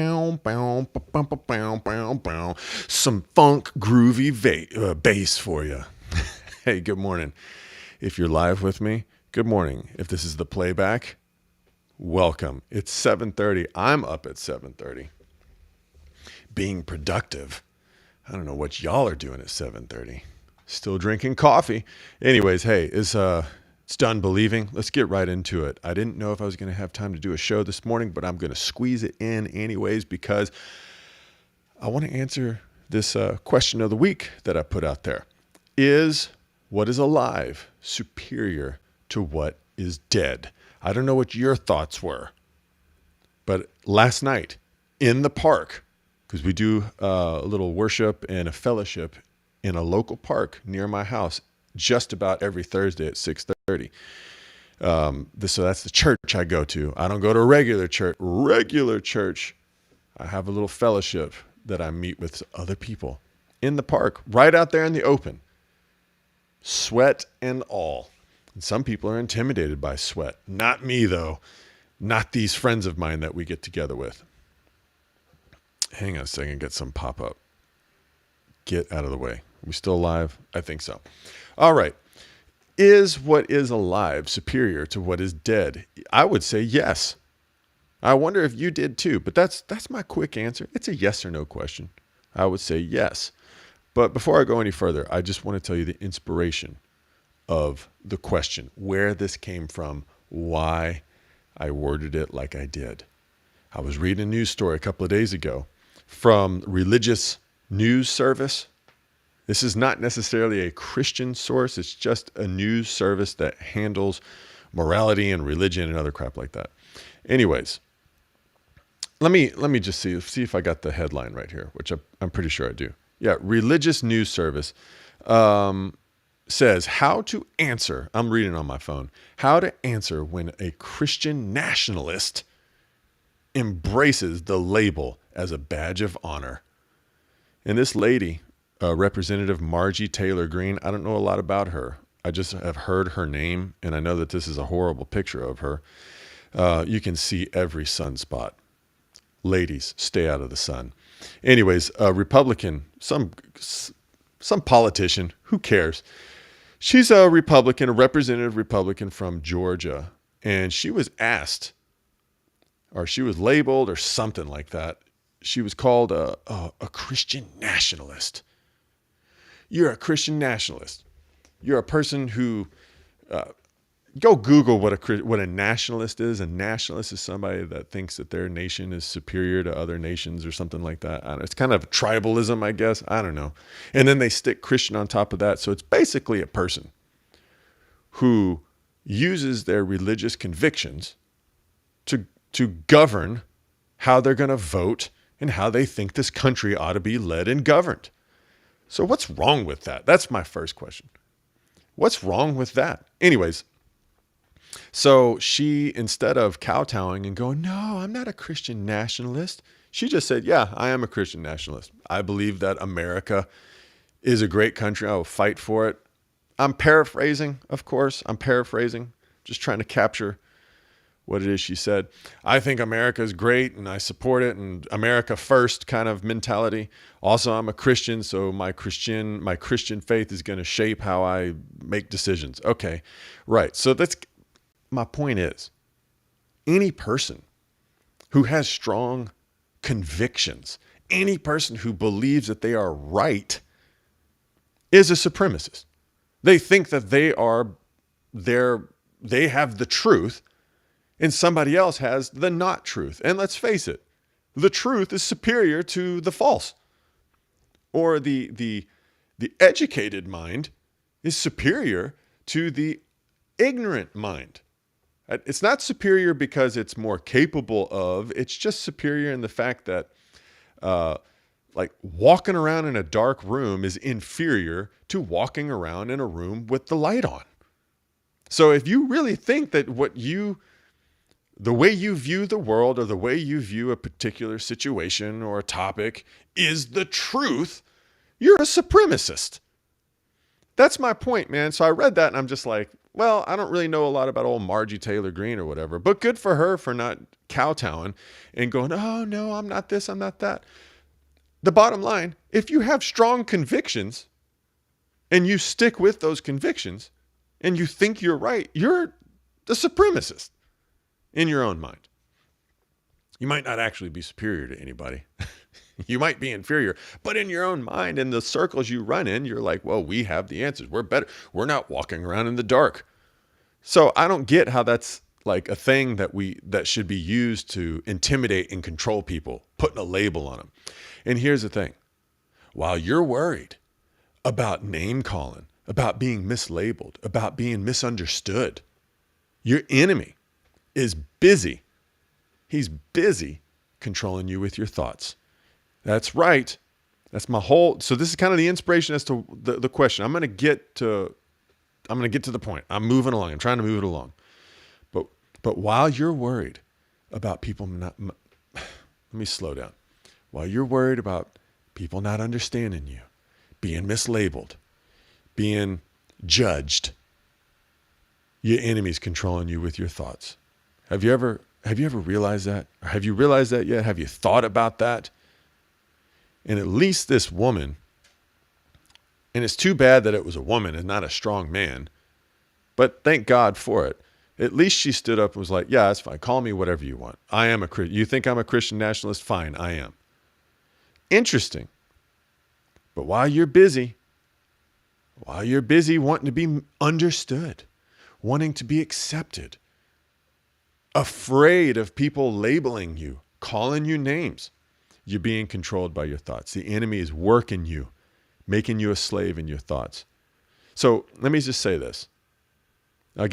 Some funk groovy bass for you. Hey, good morning. If you're live with me, good morning. If this is the playback, welcome. It's 7:30. I'm up at 7:30. Being productive. I don't know what y'all are doing at 7:30. Still drinking coffee. Anyways, hey, it's done believing. Let's get right into it. I didn't know if I was going to have time to do a show this morning, but I'm going to squeeze it in anyways because I want to answer this question of the week that I put out there. Is what is alive superior to what is dead? I don't know what your thoughts were, but last night in the park, because we do a little worship and a fellowship in a local park near my house just about every Thursday at 6:30. So that's the church I go to. I don't go to a regular church. I have a little fellowship that I meet with other people in the park, right out there in the open. Sweat and all. And some people are intimidated by sweat. Not me, though. Not these friends of mine that we get together with. Hang on a second, get some pop-up. Get out of the way. We still live? I think so. All right. Is what is alive superior to what is dead? I would say yes. I wonder if you did too, but that's my quick answer. It's a yes or no question. I would say yes. But before I go any further, I just want to tell you the inspiration of the question, where this came from, why I worded it like I did. I was reading a news story a couple of days ago from religious news service. This is not necessarily a Christian source. It's just a news service that handles morality and religion and other crap like that. Anyways, let me just see if I got the headline right here, which I'm pretty sure I do. Yeah, religious news service says how to answer. I'm reading on my phone. How to answer when a Christian nationalist embraces the label as a badge of honor. And this lady, Representative Margie Taylor Greene, I don't know a lot about her. I just have heard her name, and I know that this is a horrible picture of her. You can see every sunspot. Ladies, stay out of the sun. Anyways, a Republican, some politician, who cares? She's a Republican, a representative Republican from Georgia, and she was asked, or she was labeled or something like that. She was called a Christian nationalist. You're a Christian nationalist. You're a person who, go Google what a nationalist is. A nationalist is somebody that thinks that their nation is superior to other nations or something like that. I don't know. It's kind of tribalism, I guess. I don't know. And then they stick Christian on top of that. So it's basically a person who uses their religious convictions to govern how they're going to vote and how they think this country ought to be led and governed. So what's wrong with that? That's my first question. What's wrong with that? Anyways, so she, instead of kowtowing and going, no, I'm not a Christian nationalist, she just said, yeah, I am a Christian nationalist. I believe that America is a great country. I will fight for it. I'm paraphrasing, of course. Just trying to capture what it is she said. I think America is great and I support it, and America first kind of mentality. Also, I'm a Christian, so my Christian faith is going to shape how I make decisions. Okay, right. So my point is, any person who has strong convictions, any person who believes that they are right is a supremacist. They think that they have the truth and somebody else has the not truth. And let's face it, the truth is superior to the false. Or the educated mind is superior to the ignorant mind. It's not superior because it's more capable of, it's just superior in the fact that like walking around in a dark room is inferior to walking around in a room with the light on. So if you really think that the way you view the world or the way you view a particular situation or a topic is the truth, you're a supremacist. That's my point, man. So I read that and I'm just like, Well, I don't really know a lot about old Margie Taylor Greene or whatever, but good for her for not kowtowing and going, oh, no, I'm not this, I'm not that. The bottom line, if you have strong convictions and you stick with those convictions and you think you're right, you're the supremacist in your own mind. You might not actually be superior to anybody. You might be inferior, but in your own mind, in the circles you run in, you're like, well, we have the answers. We're better. We're not walking around in the dark. So I don't get how that's like a thing that should be used to intimidate and control people, putting a label on them. And here's the thing. While you're worried about name calling, about being mislabeled, about being misunderstood, your enemy is busy. He's busy controlling you with your thoughts. That's right. That's my whole. So this is kind of the inspiration as to the question. I'm going to get to the point. I'm moving along. I'm trying to move it along. But while you're worried about people let me slow down. While you're worried about people not understanding you, being mislabeled, being judged, your enemy's controlling you with your thoughts. Have you ever realized that? Or have you realized that yet? Have you thought about that? And at least this woman, and it's too bad that it was a woman and not a strong man, but thank God for it. At least she stood up and was like, yeah, that's fine. Call me whatever you want. I am a Christian. You think I'm a Christian nationalist? Fine, I am. Interesting. But while you're busy wanting to be understood, wanting to be accepted, afraid of people labeling you, calling you names, you're being controlled by your thoughts. The enemy is working you, making you a slave in your thoughts. So let me just say this. Let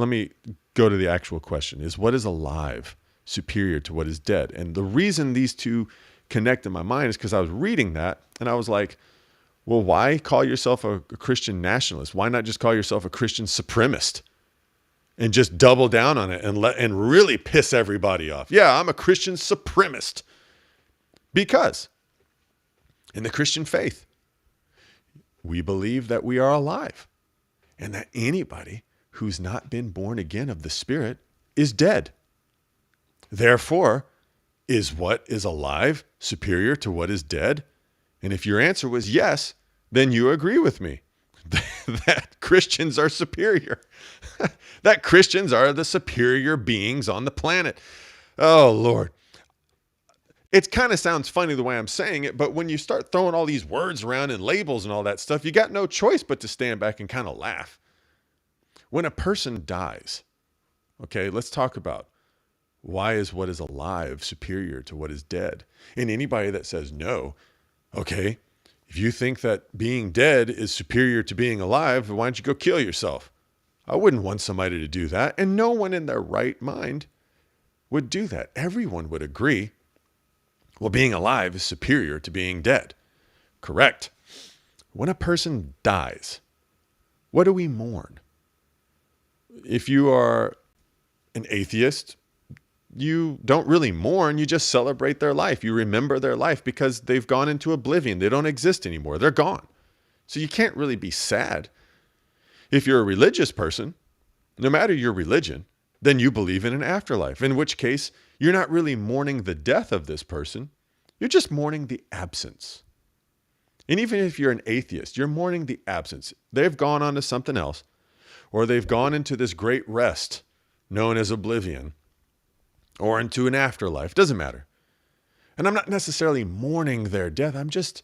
me go to the actual question, is what is alive superior to what is dead? And the reason these two connect in my mind is because I was reading that and I was like, well, why call yourself a Christian nationalist? Why not just call yourself a Christian supremacist and just double down on it and really piss everybody off? Yeah, I'm a Christian supremacist. Because in the Christian faith, we believe that we are alive and that anybody who's not been born again of the Spirit is dead. Therefore, is what is alive superior to what is dead? And if your answer was yes, then you agree with me that Christians are superior, that Christians are the superior beings on the planet. Oh, Lord. It kind of sounds funny the way I'm saying it, but when you start throwing all these words around and labels and all that stuff, you got no choice but to stand back and kind of laugh. When a person dies, okay, let's talk about why is what is alive superior to what is dead? And anybody that says no, okay, if you think that being dead is superior to being alive, why don't you go kill yourself? I wouldn't want somebody to do that. And no one in their right mind would do that. Everyone would agree, well, being alive is superior to being dead. Correct. When a person dies, what do we mourn? If you are an atheist, you don't really mourn. You just celebrate their life. You remember their life because they've gone into oblivion. They don't exist anymore. They're gone. So you can't really be sad. If you're a religious person, no matter your religion, then you believe in an afterlife, in which case you're not really mourning the death of this person. You're just mourning the absence. And even if you're an atheist, you're mourning the absence. They've gone on to something else, or they've gone into this great rest known as oblivion, or into an afterlife. Doesn't matter. And I'm not necessarily mourning their death. I'm just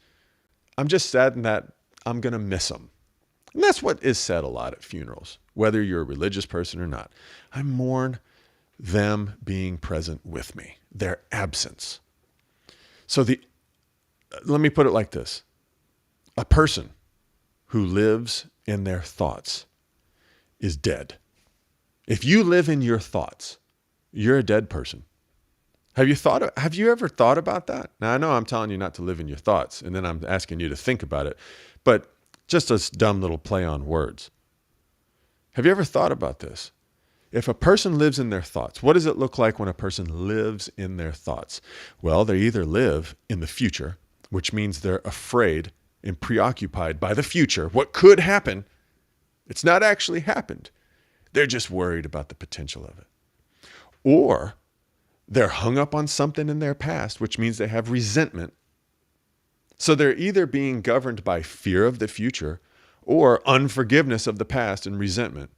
saddened that I'm going to miss them. And that's what is said a lot at funerals, whether you're a religious person or not. I mourn them being present with me, their absence. So let me put it like this. A person who lives in their thoughts is dead. If you live in your thoughts, you're a dead person. Have you ever thought about that? Now, I know I'm telling you not to live in your thoughts, and then I'm asking you to think about it, but just a dumb little play on words. Have you ever thought about this? If a person lives in their thoughts, what does it look like when a person lives in their thoughts? Well, they either live in the future, which means they're afraid and preoccupied by the future, what could happen. It's not actually happened. They're just worried about the potential of it. Or they're hung up on something in their past, which means they have resentment. So they're either being governed by fear of the future or unforgiveness of the past and resentment.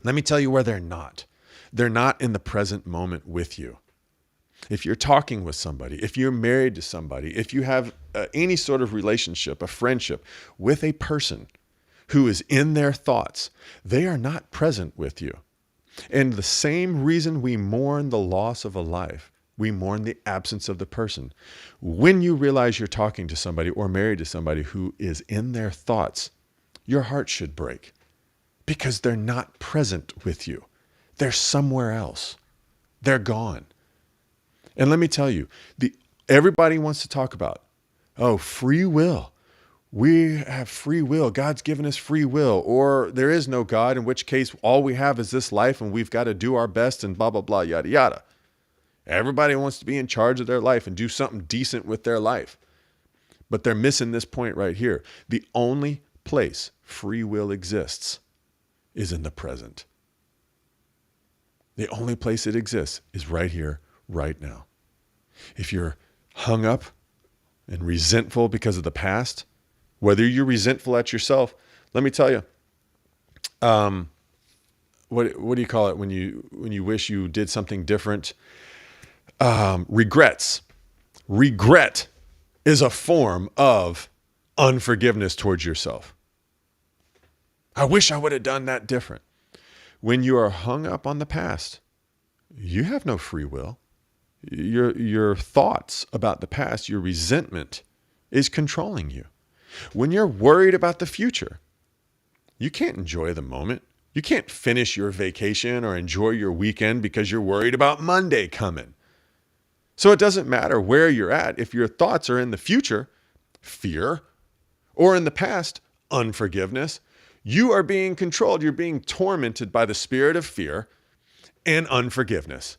Let me tell you where they're not. They're not in the present moment with you. If you're talking with somebody, if you're married to somebody, if you have any sort of relationship, a friendship with a person who is in their thoughts, they are not present with you. And the same reason we mourn the loss of a life, we mourn the absence of the person. When you realize you're talking to somebody or married to somebody who is in their thoughts, your heart should break because they're not present with you. They're somewhere else. They're gone. And let me tell you, everybody wants to talk about, free will. We have free will. God's given us free will. Or there is no God, in which case all we have is this life and we've got to do our best and blah, blah, blah, yada, yada. Everybody wants to be in charge of their life and do something decent with their life. But they're missing this point right here. The only place free will exists is in the present. The only place it exists is right here, right now. If you're hung up and resentful because of the past, whether you're resentful at yourself, let me tell you, what do you call it when you wish you did something different? Regrets. Regret is a form of unforgiveness towards yourself. I wish I would have done that different. When you are hung up on the past, you have no free will. Your thoughts about the past, your resentment is controlling you. When you're worried about the future, you can't enjoy the moment. You can't finish your vacation or enjoy your weekend because you're worried about Monday coming. So it doesn't matter where you're at. If your thoughts are in the future, fear, or in the past, unforgiveness, you are being controlled. You're being tormented by the spirit of fear and unforgiveness.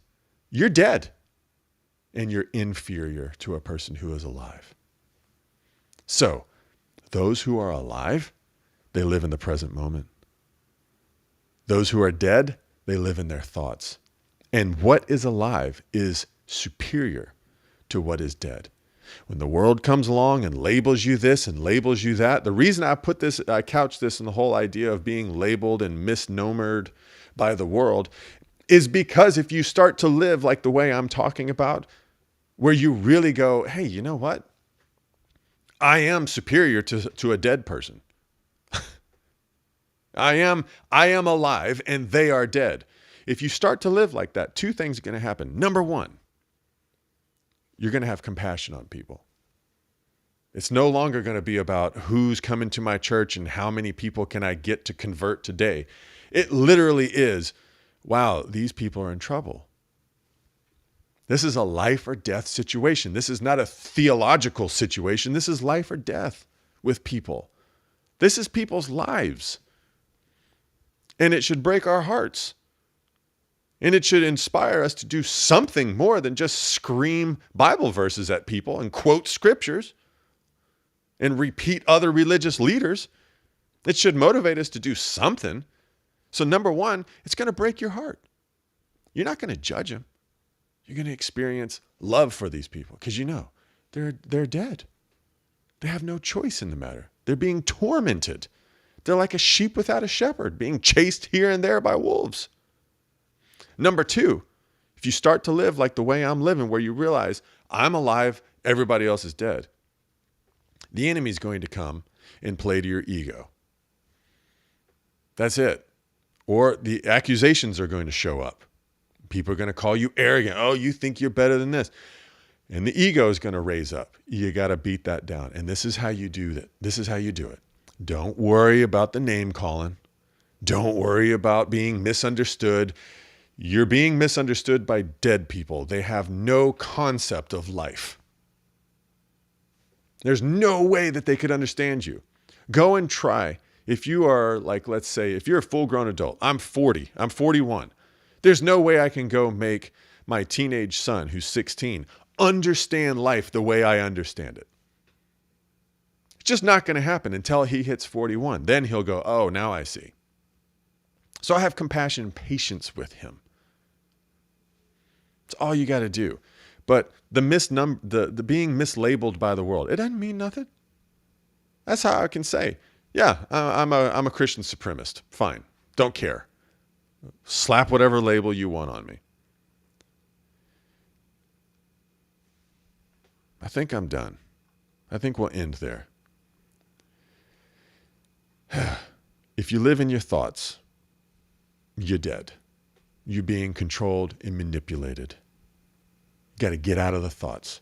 You're dead. And you're inferior to a person who is alive. So, those who are alive, they live in the present moment. Those who are dead, they live in their thoughts. And what is alive is superior to what is dead. When the world comes along and labels you this and labels you that, the reason I couch this in the whole idea of being labeled and misnomered by the world is because if you start to live like the way I'm talking about, where you really go, hey, you know what? I am superior to a dead person. I am alive and they are dead. If you start to live like that, two things are going to happen. Number one, you're going to have compassion on people. It's no longer going to be about who's coming to my church and how many people can I get to convert today. It literally is, wow, these people are in trouble. This is a life or death situation. This is not a theological situation. This is life or death with people. This is people's lives. And it should break our hearts. And it should inspire us to do something more than just scream Bible verses at people and quote scriptures and repeat other religious leaders. It should motivate us to do something. So number one, it's going to break your heart. You're not going to judge them. You're going to experience love for these people because you know they're dead. They have no choice in the matter. They're being tormented. They're like a sheep without a shepherd, being chased here and there by wolves. Number two, if you start to live like the way I'm living, where you realize I'm alive, everybody else is dead, the enemy's going to come and play to your ego. That's it. Or the accusations are going to show up. People are going to call you arrogant. Oh, you think you're better than this. And the ego is going to raise up. You got to beat that down. And this is how you do that. This is how you do it. Don't worry about the name calling. Don't worry about being misunderstood. You're being misunderstood by dead people. They have no concept of life. There's no way that they could understand you. Go and try. If you are like, let's say, if you're a full-grown adult, I'm 40, I'm 41. There's no way I can go make my teenage son, who's 16, understand life the way I understand it. It's just not going to happen until he hits 41. Then he'll go, oh, now I see. So I have compassion and patience with him. It's all you got to do. But the being mislabeled by the world, it doesn't mean nothing. That's how I can say, yeah, I'm a Christian supremacist. Fine. Don't care. Slap whatever label you want on me. I think I'm done. I think we'll end there. If you live in your thoughts, you're dead. You're being controlled and manipulated. You got to get out of the thoughts.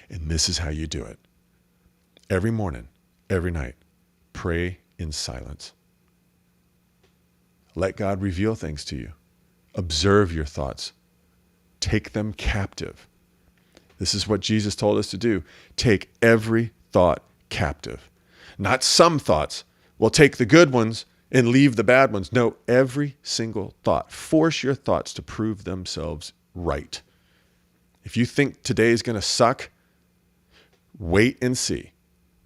And this is how you do it. Every morning, every night, pray in silence. Let God reveal things to you. Observe your thoughts. Take them captive. This is what Jesus told us to do. Take every thought captive. Not some thoughts. Well, take the good ones and leave the bad ones. No, every single thought. Force your thoughts to prove themselves right. If you think today is going to suck, wait and see.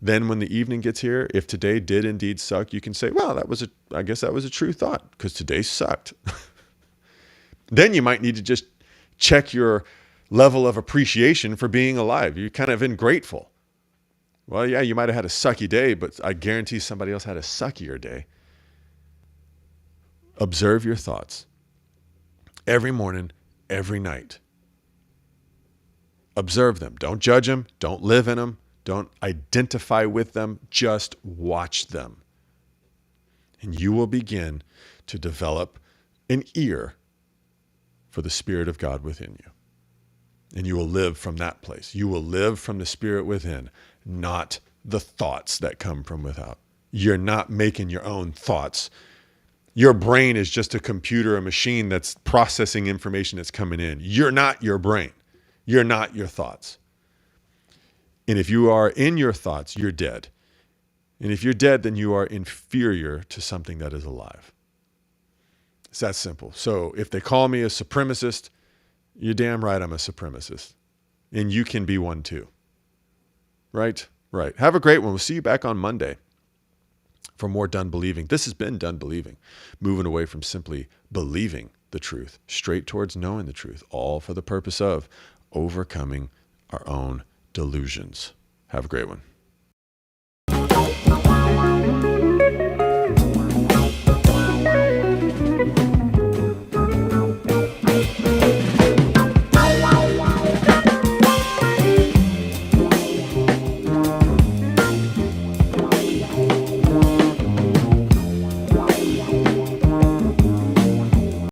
Then when the evening gets here, if today did indeed suck, you can say, well, I guess that was a true thought because today sucked. Then you might need to just check your level of appreciation for being alive. You're kind of ingrateful. Well, yeah, you might have had a sucky day, but I guarantee somebody else had a suckier day. Observe your thoughts every morning, every night. Observe them. Don't judge them. Don't live in them. Don't identify with them. Just watch them. And you will begin to develop an ear for the Spirit of God within you. And you will live from that place. You will live from the Spirit within, not the thoughts that come from without. You're not making your own thoughts. Your brain is just a computer, a machine that's processing information that's coming in. You're not your brain. You're not your thoughts. And if you are in your thoughts, you're dead. And if you're dead, then you are inferior to something that is alive. It's that simple. So if they call me a supremacist, you're damn right I'm a supremacist. And you can be one too. Right? Right. Have a great one. We'll see you back on Monday for more Done Believing. This has been Done Believing. Moving away from simply believing the truth, straight towards knowing the truth, all for the purpose of overcoming our own delusions. Have a great one.